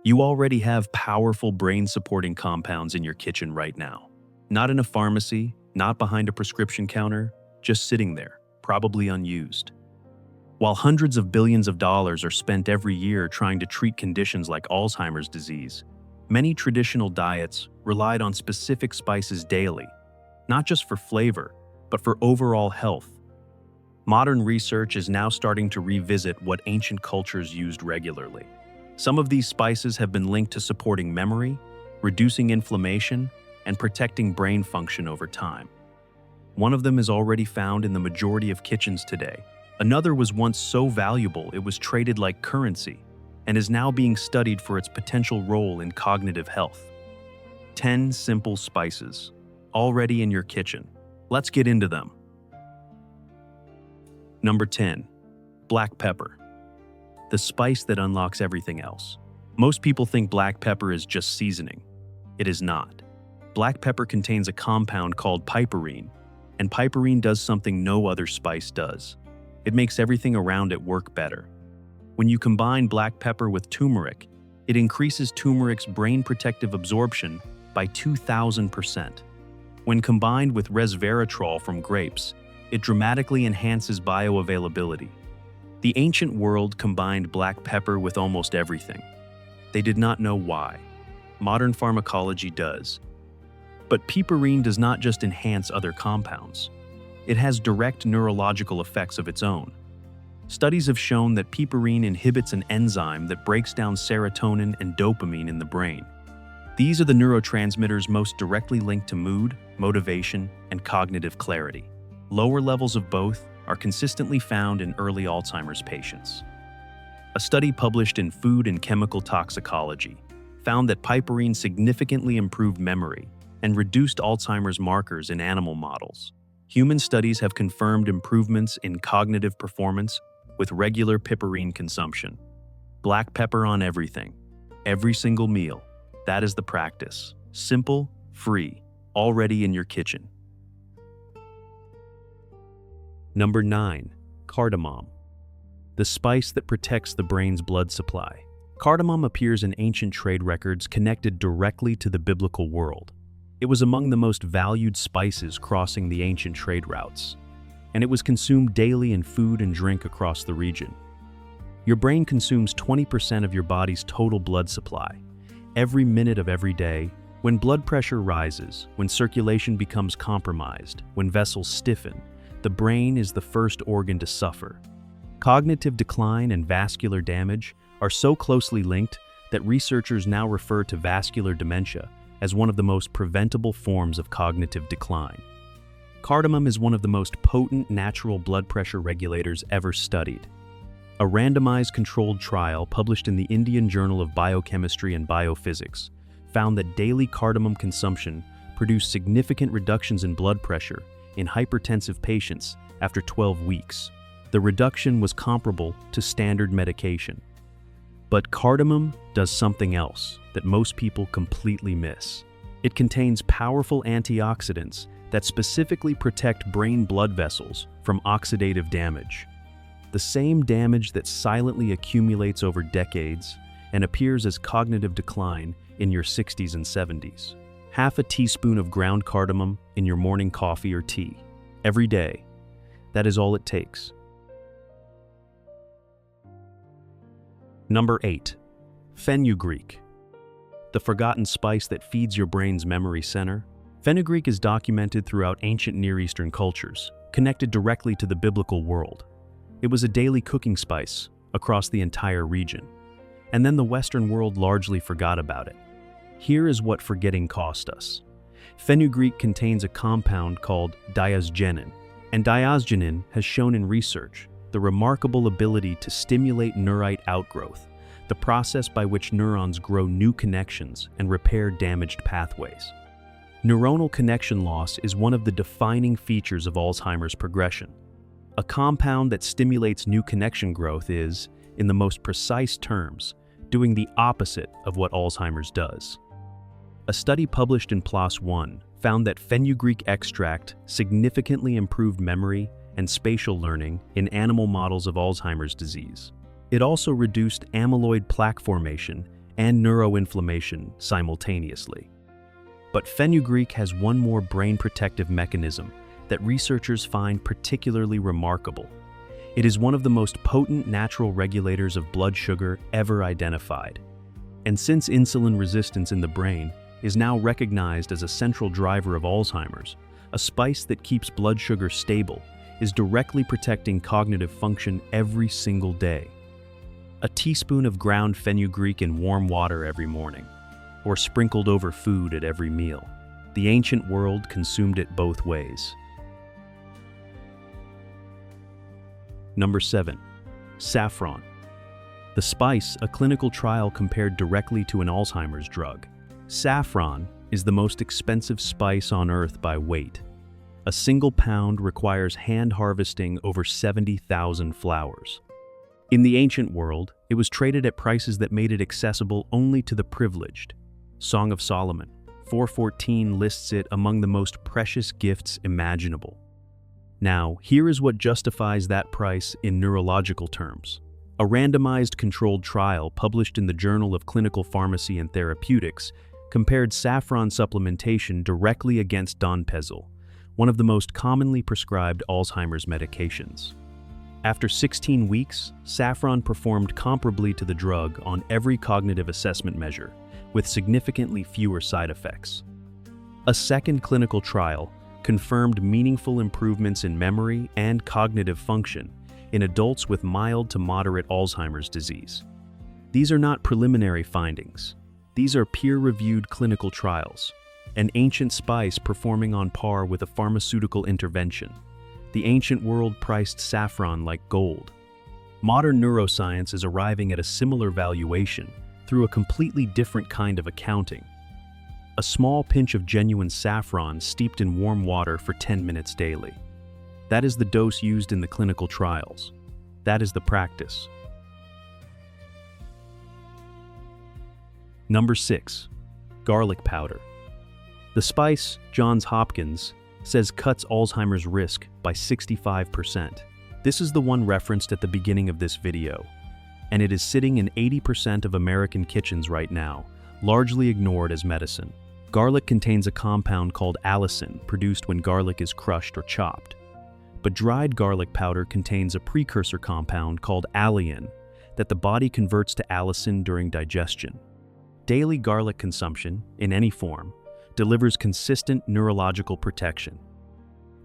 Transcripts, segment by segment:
You already have powerful brain-supporting compounds in your kitchen right now. Not in a pharmacy, not behind a prescription counter, just sitting there, probably unused. While hundreds of billions of dollars are spent every year trying to treat conditions like Alzheimer's disease, many traditional diets relied on specific spices daily, not just for flavor, but for overall health. Modern research is now starting to revisit what ancient cultures used regularly. Some of these spices have been linked to supporting memory, reducing inflammation, and protecting brain function over time. One of them is already found in the majority of kitchens today. Another was once so valuable it was traded like currency and is now being studied for its potential role in cognitive health. 10 simple spices, already in your kitchen. Let's get into them. Number 10. Black pepper. The spice that unlocks everything else. Most people think black pepper is just seasoning. It is not. Black pepper contains a compound called piperine, and piperine does something no other spice does. It makes everything around it work better. When you combine black pepper with turmeric, it increases turmeric's brain protective absorption by 2,000%. When combined with resveratrol from grapes, it dramatically enhances bioavailability. The ancient world combined black pepper with almost everything. They did not know why. Modern pharmacology does. But piperine does not just enhance other compounds. It has direct neurological effects of its own. Studies have shown that piperine inhibits an enzyme that breaks down serotonin and dopamine in the brain. These are the neurotransmitters most directly linked to mood, motivation, and cognitive clarity. Lower levels of both are consistently found in early Alzheimer's patients. A study published in Food and Chemical Toxicology found that piperine significantly improved memory and reduced Alzheimer's markers in animal models. Human studies have confirmed improvements in cognitive performance with regular piperine consumption. Black pepper on everything, every single meal. That is the practice. Simple, free, already in your kitchen. Number 9. Cardamom. The spice that protects the brain's blood supply. Cardamom appears in ancient trade records connected directly to the biblical world. It was among the most valued spices crossing the ancient trade routes, and it was consumed daily in food and drink across the region. Your brain consumes 20% of your body's total blood supply. Every minute of every day, when blood pressure rises, when circulation becomes compromised, when vessels stiffen, the brain is the first organ to suffer. Cognitive decline and vascular damage are so closely linked that researchers now refer to vascular dementia as one of the most preventable forms of cognitive decline. Cardamom is one of the most potent natural blood pressure regulators ever studied. A randomized controlled trial published in the Indian Journal of Biochemistry and Biophysics found that daily cardamom consumption produced significant reductions in blood pressure in hypertensive patients after 12 weeks. The reduction was comparable to standard medication. But cardamom does something else that most people completely miss. It contains powerful antioxidants that specifically protect brain blood vessels from oxidative damage. The same damage that silently accumulates over decades and appears as cognitive decline in your 60s and 70s. Half a teaspoon of ground cardamom in your morning coffee or tea, every day. That is all it takes. Number 8. Fenugreek. The forgotten spice that feeds your brain's memory center. Fenugreek is documented throughout ancient Near Eastern cultures, connected directly to the biblical world. It was a daily cooking spice across the entire region, and then the Western world largely forgot about it. Here is what forgetting cost us. Fenugreek contains a compound called diasgenin, and diasgenin has shown in research the remarkable ability to stimulate neurite outgrowth, the process by which neurons grow new connections and repair damaged pathways. Neuronal connection loss is one of the defining features of Alzheimer's progression. A compound that stimulates new connection growth is, in the most precise terms, doing the opposite of what Alzheimer's does. A study published in PLOS One found that fenugreek extract significantly improved memory and spatial learning in animal models of Alzheimer's disease. It also reduced amyloid plaque formation and neuroinflammation simultaneously. But fenugreek has one more brain protective mechanism that researchers find particularly remarkable. It is one of the most potent natural regulators of blood sugar ever identified. And since insulin resistance in the brain is now recognized as a central driver of Alzheimer's, a spice that keeps blood sugar stable is directly protecting cognitive function every single day. A teaspoon of ground fenugreek in warm water every morning, or sprinkled over food at every meal. The ancient world consumed it both ways. Number 7. Saffron. The spice a clinical trial compared directly to an Alzheimer's drug. Saffron is the most expensive spice on earth by weight. A single pound requires hand harvesting over 70,000 flowers. In the ancient world, it was traded at prices that made it accessible only to the privileged. Song of Solomon 4:14 lists it among the most precious gifts imaginable. Now, here is what justifies that price in neurological terms. A randomized controlled trial published in the Journal of Clinical Pharmacy and Therapeutics compared saffron supplementation directly against donepezil, one of the most commonly prescribed Alzheimer's medications. After 16 weeks, saffron performed comparably to the drug on every cognitive assessment measure, with significantly fewer side effects. A second clinical trial confirmed meaningful improvements in memory and cognitive function in adults with mild to moderate Alzheimer's disease. These are not preliminary findings. These are peer-reviewed clinical trials, an ancient spice performing on par with a pharmaceutical intervention. The ancient world priced saffron like gold. Modern neuroscience is arriving at a similar valuation through a completely different kind of accounting. A small pinch of genuine saffron steeped in warm water for 10 minutes daily. That is the dose used in the clinical trials. That is the practice. Number 6. Garlic powder. The spice, Johns Hopkins, says cuts Alzheimer's risk by 65%. This is the one referenced at the beginning of this video, and it is sitting in 80% of American kitchens right now, largely ignored as medicine. Garlic contains a compound called allicin, produced when garlic is crushed or chopped. But dried garlic powder contains a precursor compound called alliin that the body converts to allicin during digestion. Daily garlic consumption, in any form, delivers consistent neurological protection.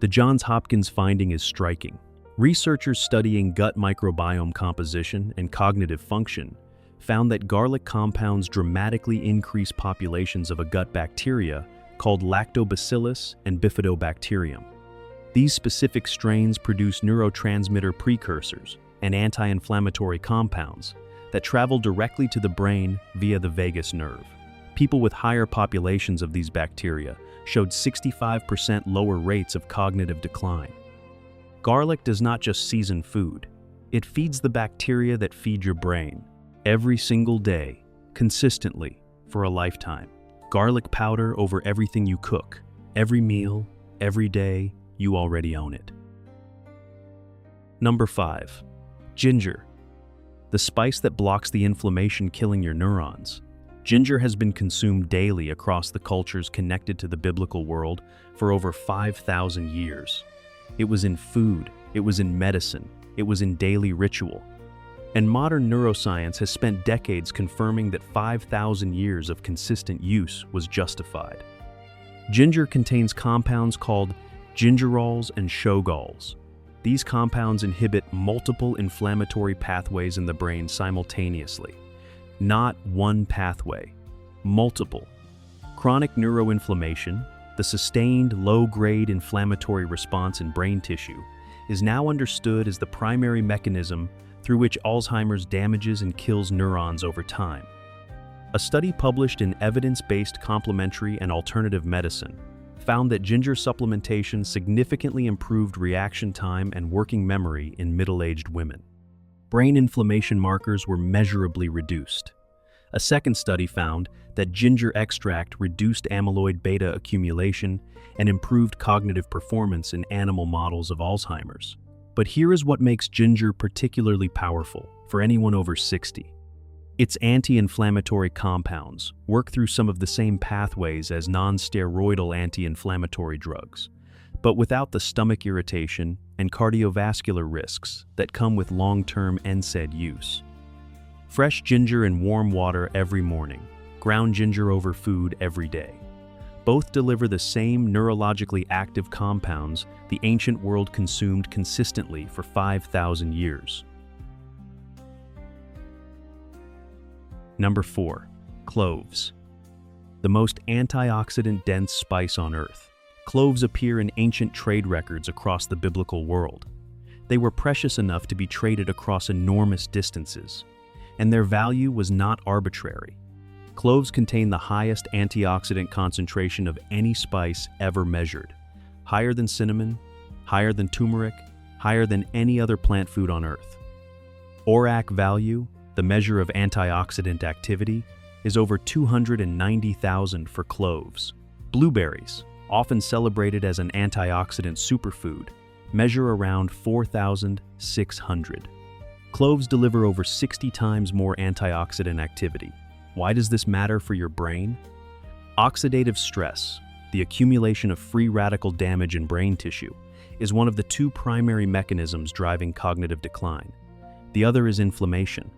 The Johns Hopkins finding is striking. Researchers studying gut microbiome composition and cognitive function found that garlic compounds dramatically increase populations of a gut bacteria called lactobacillus and bifidobacterium. These specific strains produce neurotransmitter precursors and anti-inflammatory compounds that travel directly to the brain via the vagus nerve. People with higher populations of these bacteria showed 65% lower rates of cognitive decline. Garlic does not just season food, it feeds the bacteria that feed your brain. Every single day, consistently, for a lifetime. Garlic powder over everything you cook. Every meal, every day, you already own it. Number 5. Ginger. The spice that blocks the inflammation killing your neurons. Ginger has been consumed daily across the cultures connected to the biblical world for over 5,000 years. It was in food, it was in medicine, it was in daily ritual. And modern neuroscience has spent decades confirming that 5,000 years of consistent use was justified. Ginger contains compounds called gingerols and shogols. These compounds inhibit multiple inflammatory pathways in the brain simultaneously. Not one pathway, multiple. Chronic neuroinflammation, the sustained low-grade inflammatory response in brain tissue, is now understood as the primary mechanism through which Alzheimer's damages and kills neurons over time. A study published in Evidence-Based Complementary and Alternative Medicine found that ginger supplementation significantly improved reaction time and working memory in middle-aged women. Brain inflammation markers were measurably reduced. A second study found that ginger extract reduced amyloid beta accumulation and improved cognitive performance in animal models of Alzheimer's. But here is what makes ginger particularly powerful for anyone over 60. Its anti-inflammatory compounds work through some of the same pathways as non-steroidal anti-inflammatory drugs, but without the stomach irritation and cardiovascular risks that come with long-term NSAID use. Fresh ginger in warm water every morning, ground ginger over food every day. Both deliver the same neurologically active compounds the ancient world consumed consistently for 5,000 years. Number 4. Cloves. The most antioxidant-dense spice on Earth. Cloves appear in ancient trade records across the biblical world. They were precious enough to be traded across enormous distances, and their value was not arbitrary. Cloves contain the highest antioxidant concentration of any spice ever measured, higher than cinnamon, higher than turmeric, higher than any other plant food on Earth. ORAC value, the measure of antioxidant activity, is over 290,000 for cloves. Blueberries, often celebrated as an antioxidant superfood, measure around 4,600. Cloves deliver over 60 times more antioxidant activity. Why does this matter for your brain? Oxidative stress, the accumulation of free radical damage in brain tissue, is one of the two primary mechanisms driving cognitive decline. The other is inflammation.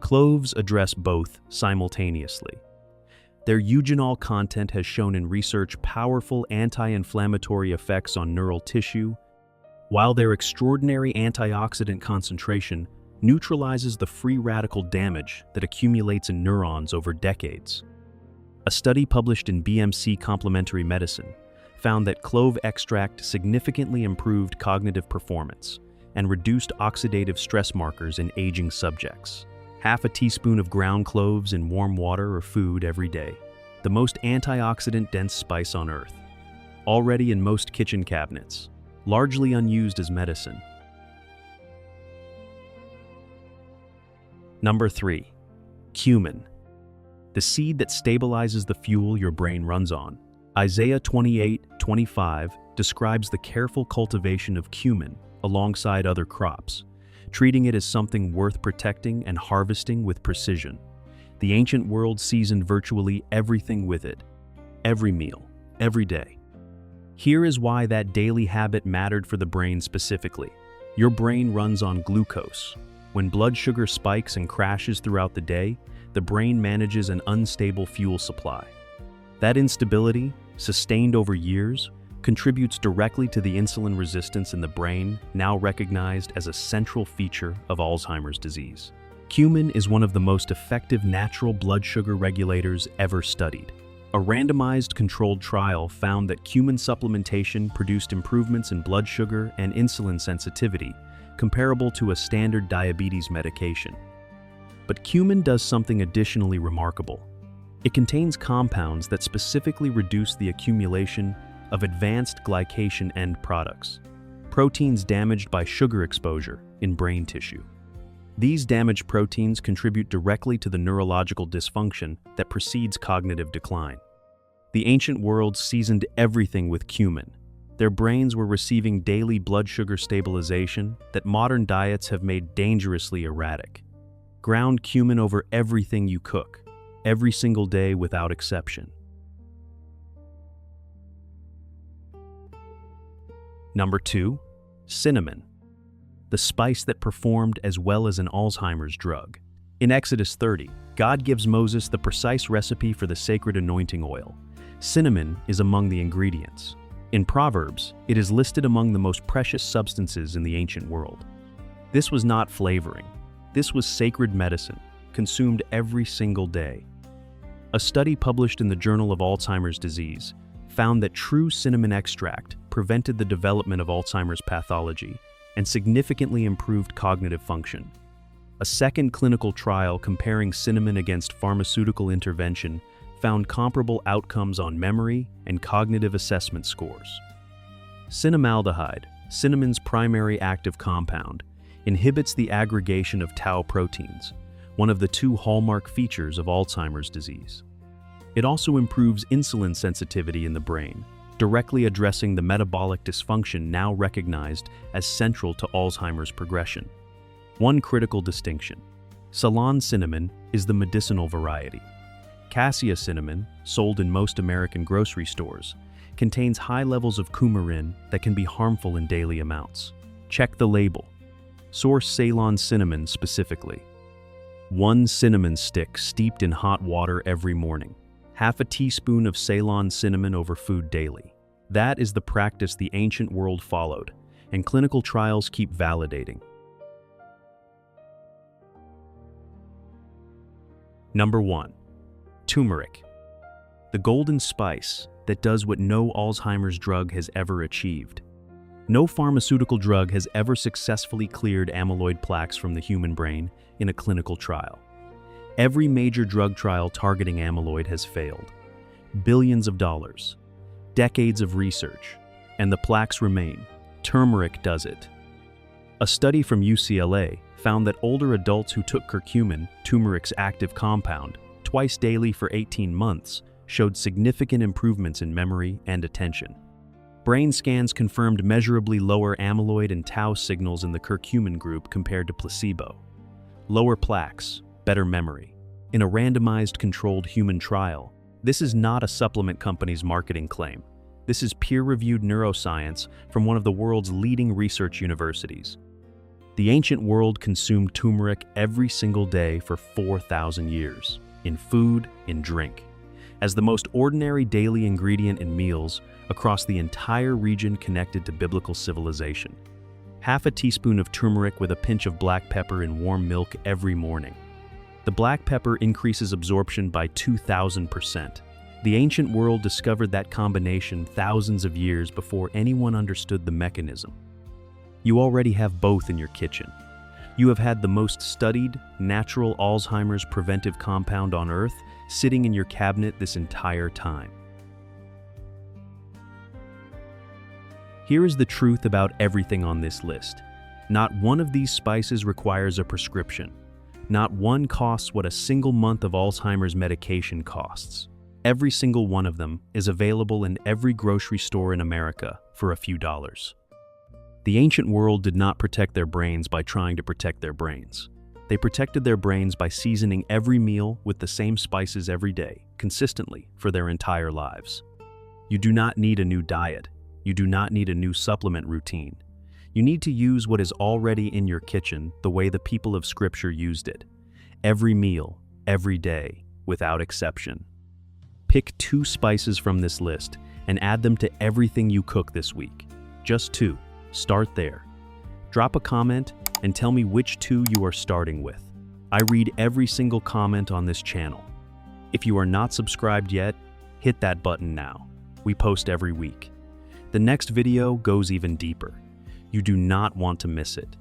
Cloves address both simultaneously. Their eugenol content has shown in research powerful anti-inflammatory effects on neural tissue, while their extraordinary antioxidant concentration neutralizes the free radical damage that accumulates in neurons over decades. A study published in BMC Complementary Medicine found that clove extract significantly improved cognitive performance and reduced oxidative stress markers in aging subjects. Half a teaspoon of ground cloves in warm water or food every day. The most antioxidant-dense spice on Earth. Already in most kitchen cabinets, largely unused as medicine. Number 3. Cumin. The seed that stabilizes the fuel your brain runs on. Isaiah 28:25 describes the careful cultivation of cumin alongside other crops, treating it as something worth protecting and harvesting with precision. The ancient world seasoned virtually everything with it, every meal, every day. Here is why that daily habit mattered for the brain specifically. Your brain runs on glucose. When blood sugar spikes and crashes throughout the day, the brain manages an unstable fuel supply. That instability, sustained over years, contributes directly to the insulin resistance in the brain, now recognized as a central feature of Alzheimer's disease. Cumin is one of the most effective natural blood sugar regulators ever studied. A randomized controlled trial found that cumin supplementation produced improvements in blood sugar and insulin sensitivity, comparable to a standard diabetes medication. But cumin does something additionally remarkable. It contains compounds that specifically reduce the accumulation of advanced glycation end products, proteins damaged by sugar exposure in brain tissue. These damaged proteins contribute directly to the neurological dysfunction that precedes cognitive decline. The ancient world seasoned everything with cumin. Their brains were receiving daily blood sugar stabilization that modern diets have made dangerously erratic. Ground cumin over everything you cook, every single day without exception. Number 2. Cinnamon. The spice that performed as well as an Alzheimer's drug. In Exodus 30, God gives Moses the precise recipe for the sacred anointing oil. Cinnamon is among the ingredients. In Proverbs, it is listed among the most precious substances in the ancient world. This was not flavoring. This was sacred medicine, consumed every single day. A study published in the Journal of Alzheimer's Disease found that true cinnamon extract prevented the development of Alzheimer's pathology and significantly improved cognitive function. A second clinical trial comparing cinnamon against pharmaceutical intervention found comparable outcomes on memory and cognitive assessment scores. Cinnamaldehyde, cinnamon's primary active compound, inhibits the aggregation of tau proteins, one of the two hallmark features of Alzheimer's disease. It also improves insulin sensitivity in the brain, directly addressing the metabolic dysfunction now recognized as central to Alzheimer's progression. One critical distinction: Ceylon cinnamon is the medicinal variety. Cassia cinnamon, sold in most American grocery stores, contains high levels of coumarin that can be harmful in daily amounts. Check the label. Source Ceylon cinnamon specifically. 1 cinnamon stick steeped in hot water every morning. Half a teaspoon of Ceylon cinnamon over food daily. That is the practice the ancient world followed, and clinical trials keep validating. Number 1. Turmeric. The golden spice that does what no Alzheimer's drug has ever achieved. No pharmaceutical drug has ever successfully cleared amyloid plaques from the human brain in a clinical trial. Every major drug trial targeting amyloid has failed. Billions of dollars, decades of research, and the plaques remain. Turmeric does it. A study from UCLA found that older adults who took curcumin, turmeric's active compound, twice daily for 18 months showed significant improvements in memory and attention. Brain scans confirmed measurably lower amyloid and tau signals in the curcumin group compared to placebo. Lower plaques, better memory. In a randomized controlled human trial, this is not a supplement company's marketing claim. This is peer-reviewed neuroscience from one of the world's leading research universities. The ancient world consumed turmeric every single day for 4,000 years, in food, in drink, as the most ordinary daily ingredient in meals across the entire region connected to biblical civilization. Half a teaspoon of turmeric with a pinch of black pepper in warm milk every morning. The black pepper increases absorption by 2,000%. The ancient world discovered that combination thousands of years before anyone understood the mechanism. You already have both in your kitchen. You have had the most studied, natural Alzheimer's preventive compound on Earth sitting in your cabinet this entire time. Here is the truth about everything on this list. Not one of these spices requires a prescription. Not one costs what a single month of Alzheimer's medication costs. Every single one of them is available in every grocery store in America for a few dollars. The ancient world did not protect their brains by trying to protect their brains. They protected their brains by seasoning every meal with the same spices every day, consistently, for their entire lives. You do not need a new diet. You do not need a new supplement routine. You need to use what is already in your kitchen the way the people of Scripture used it. Every meal, every day, without exception. Pick 2 spices from this list and add them to everything you cook this week. Just 2. Start there. Drop a comment and tell me which 2 you are starting with. I read every single comment on this channel. If you are not subscribed yet, hit that button now. We post every week. The next video goes even deeper. You do not want to miss it.